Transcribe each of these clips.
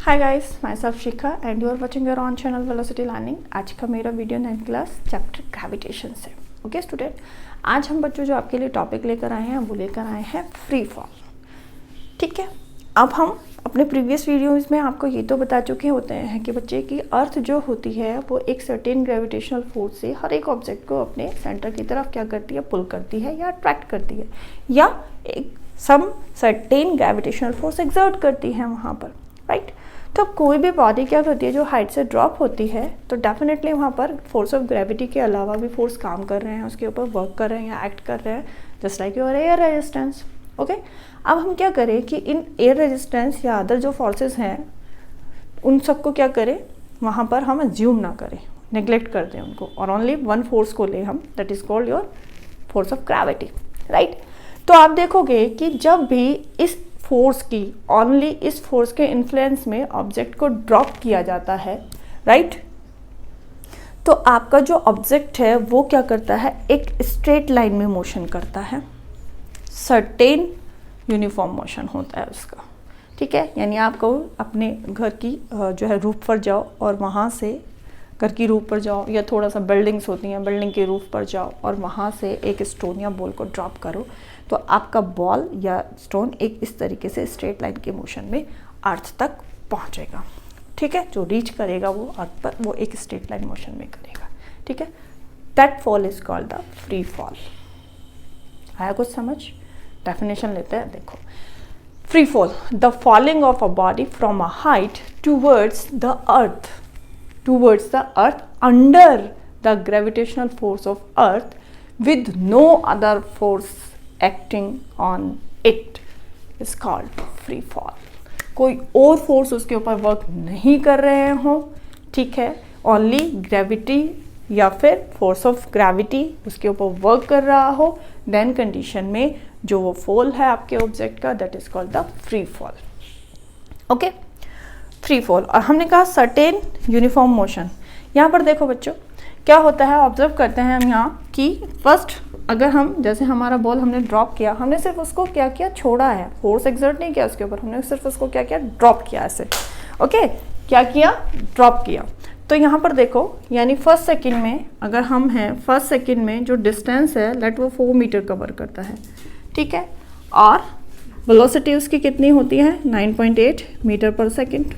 Hi guys, myself Shikha and you are watching your own channel velocity learning. आज का मेरा video 9th class chapter gravitation से। Okay student, आज हम बच्चों जो आपके लिए टॉपिक लेकर आए हैं वो लेकर आए हैं फ्री फॉल। ठीक है, अब हम अपने प्रीवियस वीडियोज़ में आपको ये तो बता चुके होते हैं कि बच्चे की अर्थ जो होती है वो एक सर्टेन ग्रेविटेशनल फोर्स से हर एक ऑब्जेक्ट को अपने सेंटर की तरफ क्या करती है, पुल करती है या अट्रैक्ट करती है, या एक some certain gravitational force exert करती है वहाँ पर, राइट। तो कोई भी बॉडी क्या करती है जो हाइट से ड्रॉप होती है तो डेफिनेटली वहाँ पर फोर्स ऑफ ग्रेविटी के अलावा भी फोर्स काम कर रहे हैं, उसके ऊपर वर्क कर रहे हैं या एक्ट कर रहे हैं, just like your air resistance. Okay, अब हम क्या करें कि इन एयर रेजिस्टेंस या अदर जो फोर्सेस हैं उन सबको क्या करें, वहाँ पर हम अज्यूम ना करें, नेग्लेक्ट कर दें उनको, और ओनली वन फोर्स को ले हम, that is called your force of gravity, right. तो आप देखोगे कि जब भी इस फोर्स की, ओनली इस फोर्स के इन्फ्लुएंस में ऑब्जेक्ट को ड्रॉप किया जाता है, राइट, तो आपका जो ऑब्जेक्ट है वो क्या करता है, एक स्ट्रेट लाइन में मोशन करता है, सर्टेन यूनिफॉर्म मोशन होता है उसका। ठीक है, यानी आप कहो अपने घर की जो है रूफ पर जाओ और वहाँ से घर की रूफ पर जाओ, या थोड़ा सा बिल्डिंग्स होती हैं, बिल्डिंग के रूफ पर जाओ और वहाँ से एक स्टोन या बॉल को ड्रॉप करो, तो आपका बॉल या स्टोन एक इस तरीके से स्ट्रेट लाइन के मोशन में अर्थ तक पहुँचेगा। ठीक है, जो रीच करेगा वो अर्थ पर, वो एक स्ट्रेट लाइन मोशन में करेगा। ठीक है, that fall is called the free fall. आया कुछ समझ? डेफिनेशन लेते हैं, देखो। Free fall, the falling of a body from a height towards the earth, towards the earth under the gravitational force of earth with no other force acting on it is called free fall। कोई और force उसके ऊपर work नहीं कर रहे हो, ठीक है, ओनली ग्रेविटी या फिर फोर्स ऑफ ग्रेविटी उसके ऊपर वर्क कर रहा हो, देन कंडीशन में जो वो फॉल है आपके ऑब्जेक्ट का, that is called the free fall. Okay, free fall. और हमने कहा सर्टेन यूनिफॉर्म मोशन। यहाँ पर देखो बच्चों क्या होता है, ऑब्जर्व करते हैं हम यहाँ कि फर्स्ट अगर हम, जैसे हमारा बॉल हमने ड्रॉप किया, हमने सिर्फ उसको क्या किया, छोड़ा है, फोर्स एक्सर्ट नहीं किया उसके ऊपर, हमने सिर्फ उसको क्या किया, ड्रॉप किया ऐसे। ओके, क्या किया, ड्रॉप किया। तो यहाँ पर देखो, यानी फर्स्ट सेकेंड में अगर हम हैं, फर्स्ट सेकेंड में जो डिस्टेंस है लेट वो 4 मीटर कवर करता है, ठीक है, और वेलोसिटी उसकी कितनी होती है, 9.8 मीटर पर सेकेंड,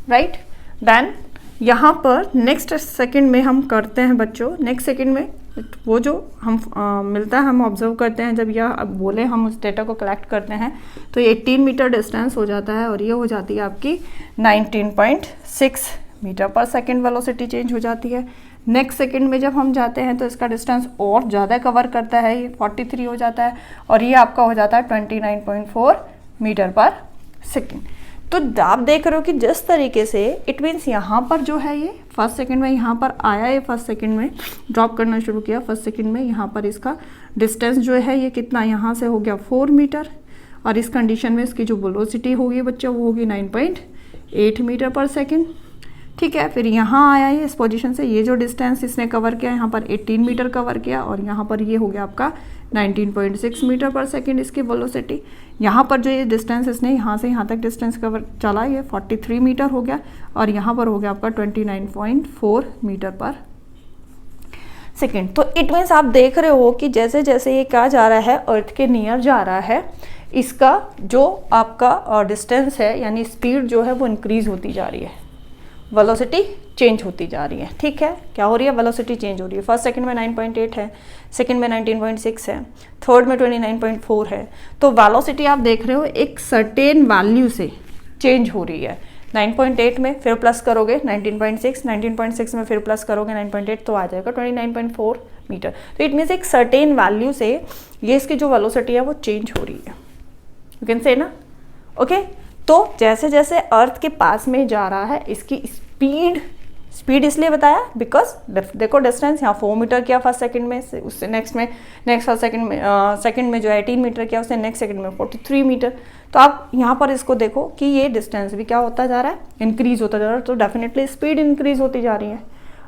राइट। देन यहाँ पर नेक्स्ट सेकंड में हम करते हैं बच्चों, नेक्स्ट सेकंड में वो जो हम मिलता है, हम ऑब्जर्व करते हैं जब यह अब बोले हम उस डेटा को कलेक्ट करते हैं तो ये 18 मीटर डिस्टेंस हो जाता है और ये हो जाती है आपकी 19.6 मीटर पर सेकंड वेलोसिटी चेंज हो जाती है। नेक्स्ट सेकंड में जब हम जाते हैं तो इसका डिस्टेंस और ज़्यादा कवर करता है, ये 43 हो जाता है और ये आपका हो जाता है 29.4 मीटर पर सेकंड। तो आप देख रहे हो कि जिस तरीके से इट मीन्स यहाँ पर जो है ये फर्स्ट सेकंड में यहाँ पर आया, ये फर्स्ट सेकंड में ड्रॉप करना शुरू किया, फर्स्ट सेकंड में यहाँ पर इसका डिस्टेंस जो है ये कितना, यहाँ से हो गया 4 मीटर, और इस कंडीशन में इसकी जो वेलोसिटी होगी बच्चों वो होगी 9.8 मीटर पर सेकेंड। ठीक है, फिर यहाँ आया ये इस पोजीशन से, ये जो डिस्टेंस इसने कवर किया यहाँ पर 18 मीटर कवर किया और यहाँ पर ये हो गया आपका 19.6 मीटर पर सेकेंड इसकी वेलोसिटी। यहाँ पर जो ये डिस्टेंस इसने यहाँ से यहाँ तक डिस्टेंस कवर चला, ये 43 मीटर हो गया और यहाँ पर हो गया आपका 29.4 मीटर पर सेकेंड। तो इट मीन्स आप देख रहे हो कि जैसे जैसे ये क्या जा रहा है, अर्थ के नियर जा रहा है, इसका जो आपका डिस्टेंस है यानी स्पीड जो है वो इंक्रीज होती जा रही है, वेलोसिटी चेंज होती जा रही है। ठीक है, क्या हो रही है, वेलोसिटी चेंज हो रही है। फर्स्ट सेकंड में 9.8 है, सेकंड में 19.6 है, थर्ड में 29.4 है। तो वेलोसिटी आप देख रहे हो एक सर्टेन वैल्यू से चेंज हो रही है। 9.8 में फिर प्लस करोगे 19.6, 19.6 में फिर प्लस करोगे 9.8, तो आ जाएगा 29.4 मीटर। तो इट मीन्स एक सर्टेन वैल्यू से ये इसकी जो वेलोसिटी है वो चेंज हो रही है, यू कैन से ना। ओके, तो जैसे जैसे अर्थ के पास में जा रहा है इसकी स्पीड इसलिए बताया बिकॉज देखो डिस्टेंस यहाँ 4 मीटर किया फर्स्ट सेकंड में, उससे नेक्स्ट फर्स्ट सेकंड में जो 18 मीटर किया, उससे नेक्स्ट सेकंड में 43 मीटर। तो आप यहाँ पर इसको देखो कि ये डिस्टेंस भी क्या होता जा रहा है, इंक्रीज होता जा रहा है, तो डेफिनेटली स्पीड इंक्रीज होती जा रही है,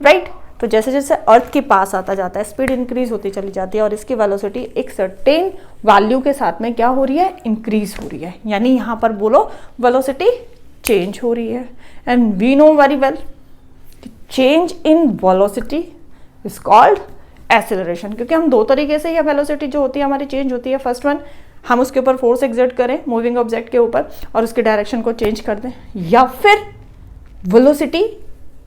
राइट। तो जैसे जैसे अर्थ के पास आता जाता है स्पीड इंक्रीज होती चली जाती है और इसकी वेलोसिटी एक सर्टेन वैल्यू के साथ में क्या हो रही है, इंक्रीज हो रही है। यानी यहाँ पर बोलो वेलोसिटी चेंज हो रही है, and we know very well change in velocity is called acceleration, क्योंकि हम दो तरीके से ये वेलोसिटी जो होती है हमारी चेंज होती है। फर्स्ट वन, हम उसके ऊपर फोर्स एक्सर्ट करें मूविंग ऑब्जेक्ट के ऊपर और उसके डायरेक्शन को चेंज कर दें, या फिर वेलोसिटी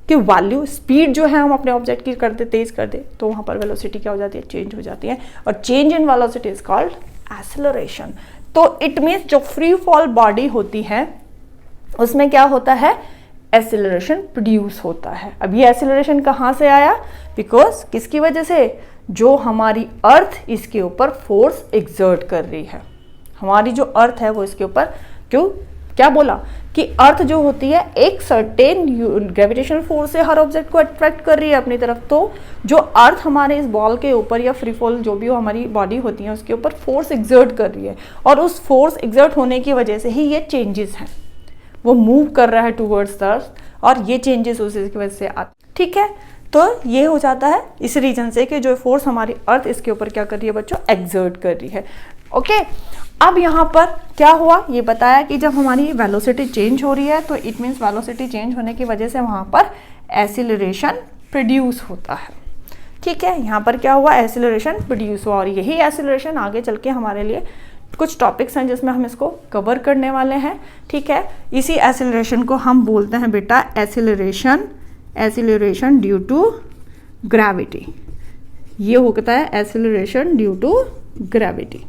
की वैल्यू स्पीड जो है हम अपने ऑब्जेक्ट की कर दे, तेज कर दे, तो वहाँ पर वेलोसिटी क्या हो जाती है, चेंज हो जाती है, और change in velocity is called acceleration. तो इट मीन्स जो फ्री फॉल बॉडी होती है उसमें क्या होता है, एक्सेलरेशन प्रोड्यूस होता है। अब ये एक्सेलरेशन कहाँ से आया, बिकॉज किसकी वजह से, जो हमारी अर्थ इसके ऊपर फोर्स एक्सर्ट कर रही है। हमारी जो अर्थ है वो इसके ऊपर क्यों, क्या बोला कि अर्थ जो होती है एक सर्टेन ग्रेविटेशनल फोर्स से हर ऑब्जेक्ट को अट्रैक्ट कर रही है अपनी तरफ, तो जो अर्थ हमारे इस बॉल के ऊपर या फ्री फॉल जो भी हो हमारी बॉडी होती है उसके ऊपर फोर्स एक्सर्ट कर रही है, और उस फोर्स एक्सर्ट होने की वजह से ही ये चेंजेस हैं, वो मूव कर रहा है टूवर्ड्स द अर्थ, और ये चेंजेस उसी की वजह से आते। ठीक है, तो ये हो जाता है इस रीजन से कि जो फोर्स हमारी अर्थ इसके ऊपर क्या कर रही है बच्चों, एक्सर्ट कर रही है। ओके, अब यहाँ पर क्या हुआ ये बताया कि जब हमारी वेलोसिटी चेंज हो रही है तो इट मीन्स वेलोसिटी चेंज होने की वजह से वहाँ पर एक्सीलरेशन प्रोड्यूस होता है। ठीक है, यहाँ पर क्या हुआ, एक्सीलरेशन प्रोड्यूस हुआ, और यही एक्सीलरेशन आगे चल के हमारे लिए कुछ टॉपिक्स हैं जिसमें हम इसको कवर करने वाले हैं। ठीक है, इसी एक्सीलरेशन को हम बोलते हैं बेटा एक्सीलरेशन ड्यू टू ग्रेविटी। ये होता है एक्सीलरेशन ड्यू टू ग्रेविटी।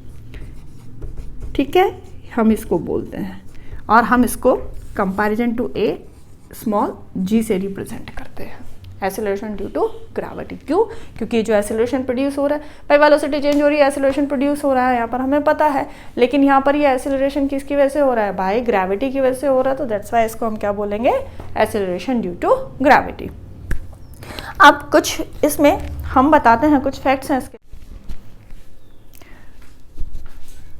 ठीक है, हम इसको बोलते हैं, और हम इसको कंपैरिजन टू ए स्मॉल जी से रिप्रेजेंट करते हैं, एक्सेलरेशन ड्यू टू ग्रेविटी। क्यों, क्योंकि जो एक्सेलरेशन प्रोड्यूस हो रहा है, भाई वेलोसिटी चेंज हो रही है, एक्सेलरेशन प्रोड्यूस हो रहा है, यहाँ पर हमें पता है, लेकिन यहाँ पर ये एक्सेलरेशन किसकी वजह से हो रहा है, भाई ग्रेविटी की वजह से हो रहा है, तो दैट्स वाई इसको हम क्या बोलेंगे, एक्सेलरेशन ड्यू टू ग्रेविटी। अब कुछ इसमें हम बताते हैं, कुछ फैक्ट्स हैं इसके।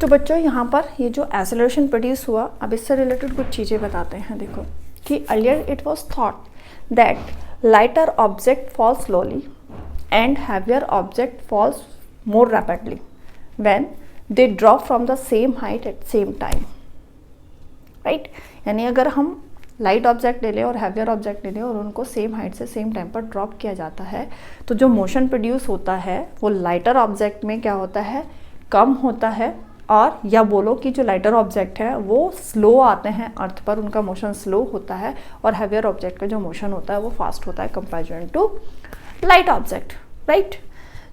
तो बच्चों यहाँ पर ये जो एक्सेलरेशन प्रोड्यूस हुआ, अब इससे रिलेटेड कुछ चीज़ें बताते हैं। देखो कि earlier it was thought that lighter object falls slowly and heavier object falls more rapidly when they drop from the same height at same time, right. यानी अगर हम लाइट ऑब्जेक्ट ले लें और हैवियर ऑब्जेक्ट ले लें और उनको सेम हाइट से सेम टाइम पर ड्रॉप किया जाता है, तो जो मोशन प्रोड्यूस होता है वो लाइटर ऑब्जेक्ट में क्या होता है, कम होता है, और या बोलो कि जो लाइटर ऑब्जेक्ट है वो स्लो आते हैं अर्थ पर, उनका मोशन स्लो होता है, और हैवियर ऑब्जेक्ट का जो मोशन होता है वो फास्ट होता है comparison to light object, right.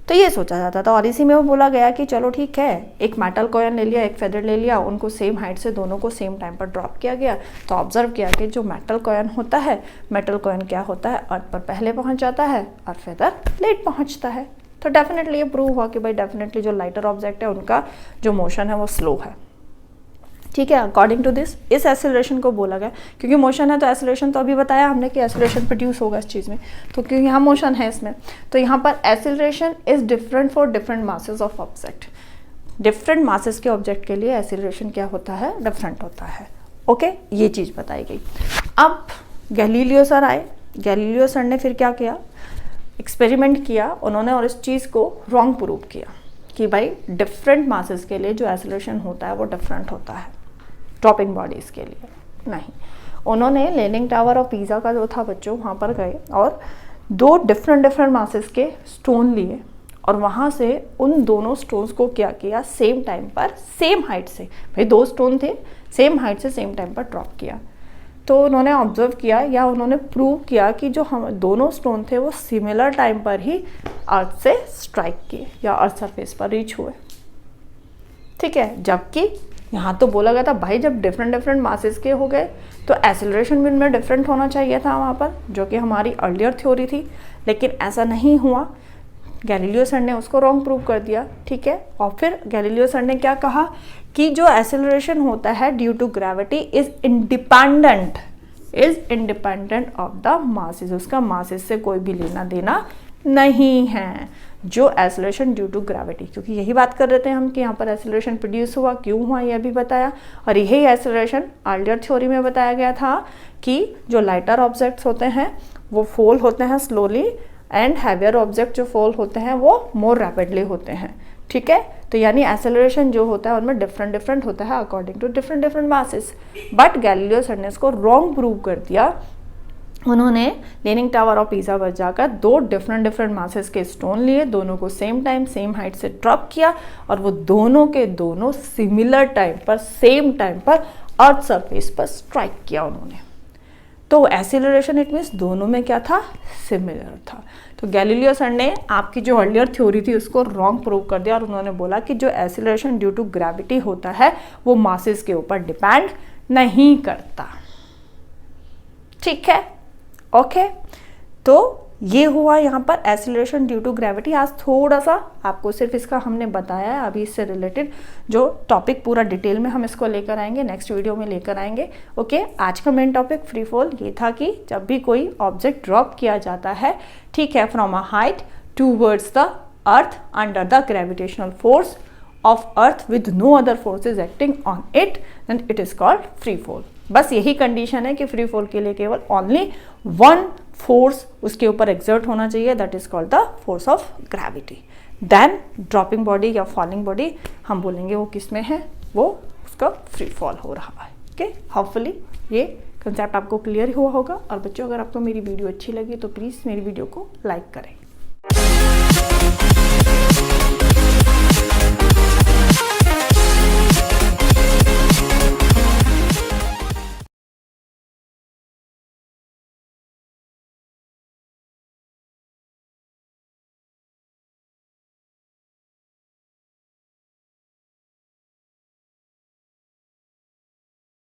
तो ये सोचा जाता था, और इसी में वो बोला गया कि चलो ठीक है, एक मेटल कॉइन ले लिया, एक फेदर ले लिया, उनको सेम हाइट से दोनों को सेम टाइम पर ड्रॉप किया गया, तो ऑब्जर्व किया कि जो मेटल कॉइन होता है, मेटल कॉइन क्या होता है, अर्थ पर पहले पहुंच जाता है और फेदर लेट पहुंचता है। तो डेफिनेटली ये प्रूव हुआ कि भाई डेफिनेटली जो लाइटर ऑब्जेक्ट है उनका जो मोशन है वो स्लो है। ठीक है, अकॉर्डिंग टू दिस इस एक्सेलरेशन को बोला गया, क्योंकि मोशन है तो एक्सेलरेशन तो अभी बताया हमने कि एक्सेलरेशन प्रोड्यूस होगा इस चीज़ में, तो क्योंकि यहाँ मोशन है इसमें, तो यहाँ पर acceleration is different for different masses of object. Different masses के ऑब्जेक्ट के लिए एक्सेलरेशन क्या होता है, डिफरेंट होता है। ओके, ये चीज़ बताई गई। अब गैलीलियो सर आए, गैलीलियो सर ने फिर क्या किया, एक्सपेरिमेंट किया उन्होंने, और इस चीज़ को रॉन्ग प्रूव किया कि भाई डिफरेंट मासेस के लिए जो एक्सेलरेशन होता है वो डिफरेंट होता है ड्रॉपिंग बॉडीज़ के लिए नहीं। उन्होंने लेनिंग टावर ऑफ पीज़ा का जो था बच्चों, वहाँ पर गए और दो डिफरेंट मासेस के स्टोन लिए, और वहाँ से उन दोनों स्टोन्स को क्या किया, सेम टाइम पर सेम हाइट से, भाई दो स्टोन थे, सेम हाइट से सेम टाइम पर ड्रॉप किया। तो उन्होंने ऑब्जर्व किया या उन्होंने प्रूव किया कि जो हम दोनों स्टोन थे वो सिमिलर टाइम पर ही अर्थ से स्ट्राइक किए या अर्थ सरफेस पर रीच हुए। ठीक है, जबकि यहाँ तो बोला गया था भाई जब डिफरेंट मासेस के हो गए तो एक्सेलरेशन भी इनमें डिफरेंट होना चाहिए था वहाँ पर, जो कि हमारी अर्लियर थ्योरी थी, लेकिन ऐसा नहीं हुआ। गैलीलियो सर ने उसको रॉन्ग प्रूव कर दिया। ठीक है, और फिर गैलीलियो सर ने क्या कहा कि जो एक्सेलरेशन होता है due to gravity is independent of the masses, उसका मासेस से कोई भी लेना देना नहीं है जो एक्सेलरेशन ड्यू टू ग्रेविटी, क्योंकि यही बात कर रहे थे हम कि यहाँ पर एक्सेलरेशन प्रोड्यूस हुआ, क्यों हुआ यह भी बताया, और यही एक्सेलरेशन अर्लियर थ्योरी में बताया गया था कि जो लाइटर ऑब्जेक्ट्स होते हैं वो फॉल होते हैं स्लोली, एंड हैवियर ऑब्जेक्ट जो फॉल होते हैं वो मोर रैपिडली होते हैं। ठीक है। तो यानी एक्सेलरेशन जो होता है उनमें डिफरेंट होता है according to different masses. But Galileo sir ने इसको रॉन्ग प्रूव कर दिया। उन्होंने लीनिंग टावर ऑफ पीसा पर जाकर 2 डिफरेंट मासेस के स्टोन लिए, दोनों को सेम टाइम सेम हाइट से ड्रॉप किया और वो दोनों के दोनों सिमिलर टाइम पर सेम टाइम पर अर्थ सरफेस पर स्ट्राइक किया उन्होंने। तो एक्सीलरेशन इट मीन्स दोनों में क्या था, सिमिलर था। तो गैलीलियो सर ने आपकी जो अर्लियर थ्योरी थी उसको रॉन्ग प्रूव कर दिया और उन्होंने बोला कि जो एक्सीलरेशन ड्यू टू ग्रेविटी होता है वो मासेस के ऊपर डिपेंड नहीं करता। ठीक है, ओके। तो ये हुआ यहाँ पर एक्सीलरेशन ड्यू टू ग्रेविटी। आज थोड़ा सा आपको सिर्फ इसका हमने बताया है, अभी इससे रिलेटेड जो टॉपिक पूरा डिटेल में हम इसको लेकर आएंगे, नेक्स्ट वीडियो में लेकर आएंगे। ओके, आज का मेन टॉपिक फ्री फॉल ये था कि जब भी कोई ऑब्जेक्ट ड्रॉप किया जाता है, ठीक है, from a height towards the earth under the gravitational force of earth with no other forces acting on it, then it is called free fall. बस यही कंडीशन है कि फ्री फॉल के लिए केवल ओनली वन फोर्स उसके ऊपर exert होना चाहिए, that is called the force of gravity. Then dropping body या फॉलिंग बॉडी हम बोलेंगे वो किस में है, वो उसका फ्री फॉल हो रहा है। ओके, होपफुली ये कंसेप्ट आपको क्लियर हुआ होगा। और बच्चों, अगर आपको मेरी वीडियो अच्छी लगी तो प्लीज़ मेरी वीडियो को लाइक करें।